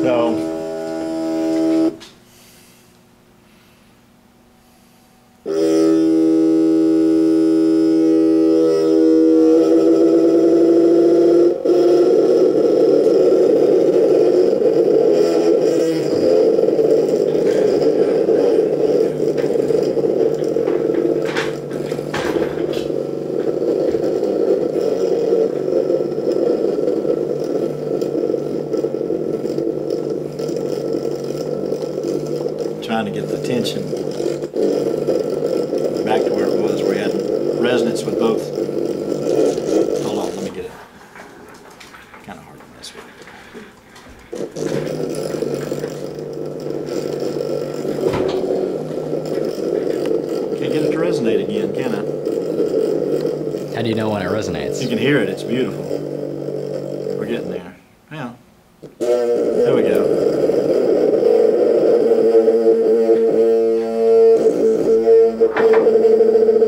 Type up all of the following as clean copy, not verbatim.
So trying to get the tension back to where it was, where we had resonance with both. Hold on, let me get it. Kind of hard to mess with. Can't get it to resonate again, can I? How do you know when it resonates? You can hear it, it's beautiful. We're getting there. Yeah. There we go.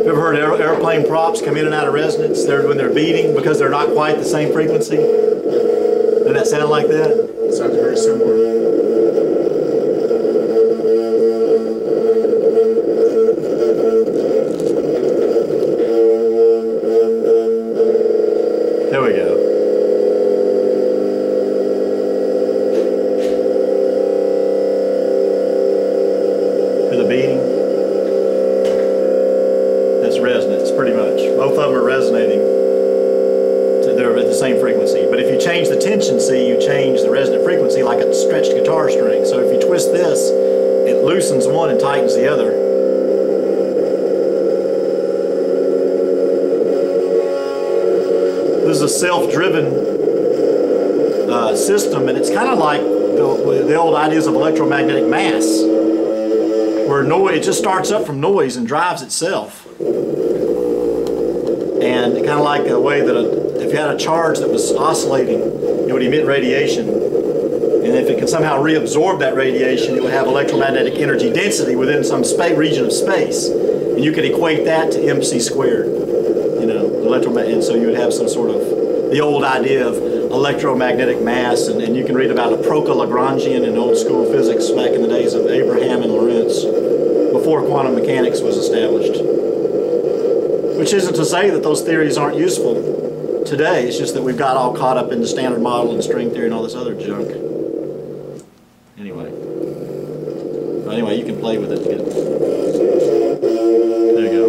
Ever heard airplane props come in and out of resonance when they're beating because they're not quite the same frequency? Doesn't that sound like that? It sounds very similar. There we go. For the beating. That's resonance, pretty much. Both of them are resonating. They're at the same frequency. But if you change the tension, see, you change the resonant frequency like a stretched guitar string. So if you twist this, it loosens one and tightens the other. This is a self-driven system, and it's kind of like the old ideas of electromagnetic mass, where noise, it just starts up from noise and drives itself. And kind of like a way that if you had a charge that was oscillating, it would emit radiation. And if it can somehow reabsorb that radiation, it would have electromagnetic energy density within some region of space. And you could equate that to MC squared. You know, and so you would have some sort of the old idea of electromagnetic mass, and you can read about a Proca-Lagrangian in old school physics back in the days of Abraham and Lorentz, before quantum mechanics was established. Which isn't to say that those theories aren't useful today, it's just that we've got all caught up in the standard model and string theory and all this other junk. Anyway. Well, anyway, you can play with it. There you go.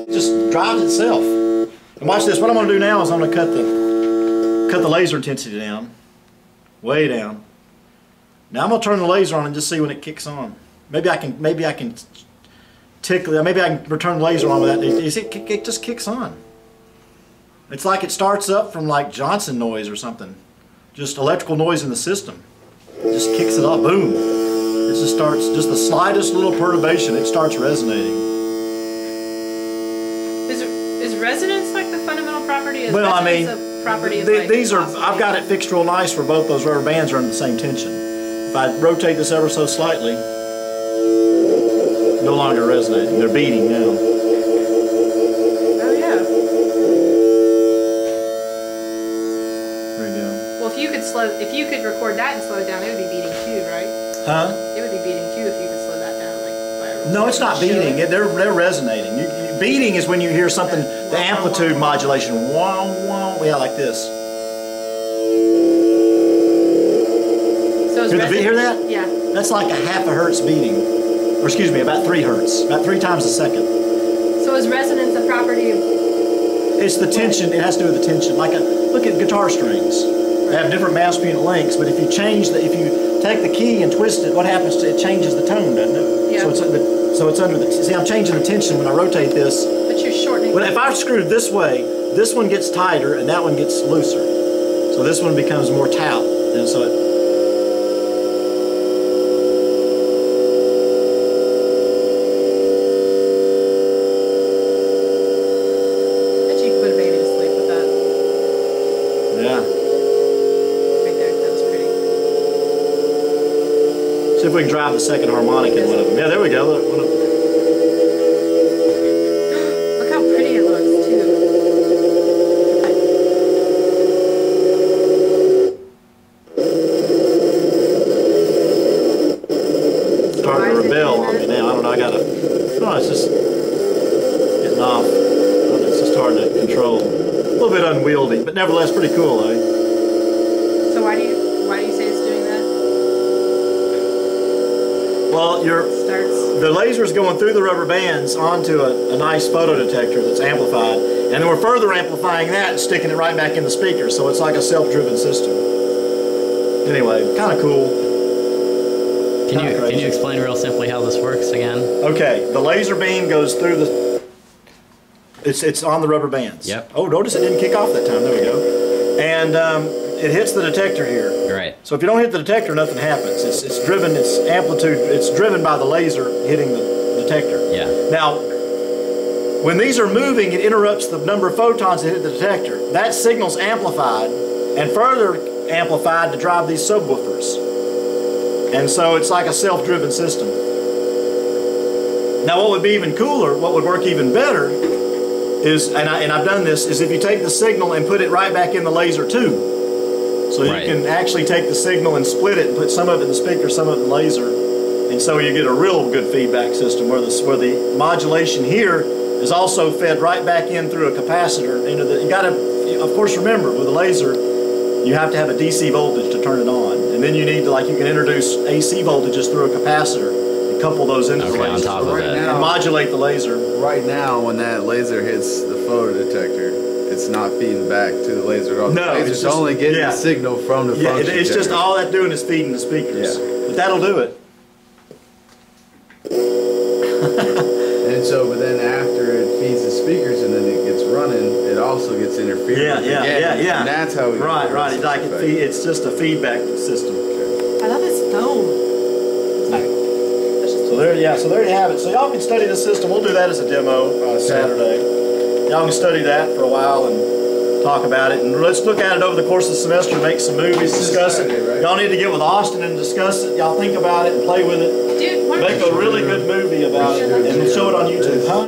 It just drives itself. And watch this. What I'm going to do now is I'm going to cut the laser intensity down, way down. Now I'm going to turn the laser on and just see when it kicks on. Maybe I can tickle. Maybe I can return the laser on with that. It just kicks on. It's like it starts up from like Johnson noise or something, just electrical noise in the system. It just kicks it off. Boom. It just starts. Just the slightest little perturbation, it starts resonating. Is resonance like the fundamental property? Is well, I mean, a property of these are. I've got it fixed real nice for both those rubber bands are under the same tension. If I rotate this ever so slightly, no longer resonating. They're beating now. Oh yeah. There you go. Well, if you could record that and slow it down, it would be beating too, right? Huh? It would be beating too if you could slow that down, like by a No, it's not beating. They're resonating. Beating is when you hear something, the amplitude modulation. Wow, wow. Yeah, like this. So hear that? Yeah. That's like a half a hertz beating. Or excuse me, about 3 hertz. About 3 times a second. So is resonance a property of... It's the tension. It has to do with the tension. Look at guitar strings. They have different mass per unit lengths, but if you take the key and twist it, what happens to it? It changes the tone, doesn't it? Yeah. So it's under the... See, I'm changing the tension when I rotate this. But you're shortening... Well, if I screw it this way, this one gets tighter and that one gets looser. So this one becomes more taut. And so it... See if we can drive the second harmonic in one of them. Yeah, there we go. Look, one of them. Look how pretty it looks, too. bell on me now. I don't know, it's just getting off. It's just hard to control. A little bit unwieldy, but nevertheless pretty cool, eh? So why do you say it's doing that? Well, the laser's going through the rubber bands onto a nice photodetector that's amplified, and then we're further amplifying that and sticking it right back in the speaker, so it's like a self-driven system. Anyway, kind of cool. Can you explain real simply how this works again? Okay, the laser beam goes through the... It's on the rubber bands. Yep. Oh, notice it didn't kick off that time. There we go. And it hits the detector here. Right. So if you don't hit the detector, nothing happens. It's driven, its amplitude, it's driven by the laser hitting the detector. Yeah. Now, when these are moving, it interrupts the number of photons that hit the detector. That signal's amplified and further amplified to drive these subwoofers. And so it's like a self-driven system. Now what would be even cooler, what would work even better is, and I've done this, is if you take the signal and put it right back in the laser tube. So you can actually take the signal and split it and put some of it in the speaker, some of it in the laser. And so you get a real good feedback system where the modulation here is also fed right back in through a capacitor. You gotta, of course, remember with a laser, you have to have a DC voltage to turn it on. And then you need to, like, you can introduce AC voltages through a capacitor and couple those into the laser. On top of that. And modulate the laser. Right now, when that laser hits the photodetector, it's not feeding back to the laser at all. No, it's just only getting the signal from the function it's just generator. all that doing is feeding the speakers. Yeah. But that'll do it. And so, but then after it feeds the speakers and then it gets running, it also gets interfered with again. Yeah. And that's how we Right. It's like it's just a feedback system. I love this phone. Sorry. So there you have it. So y'all can study the system. We'll do that as a demo Saturday. Y'all can study that for a while and talk about it. And let's look at it over the course of the semester, make some movies, discuss it. Saturday, right? Y'all need to get with Austin and discuss it. Y'all think about it and play with it. Dude, Make a really good movie about it and show it on YouTube. Huh?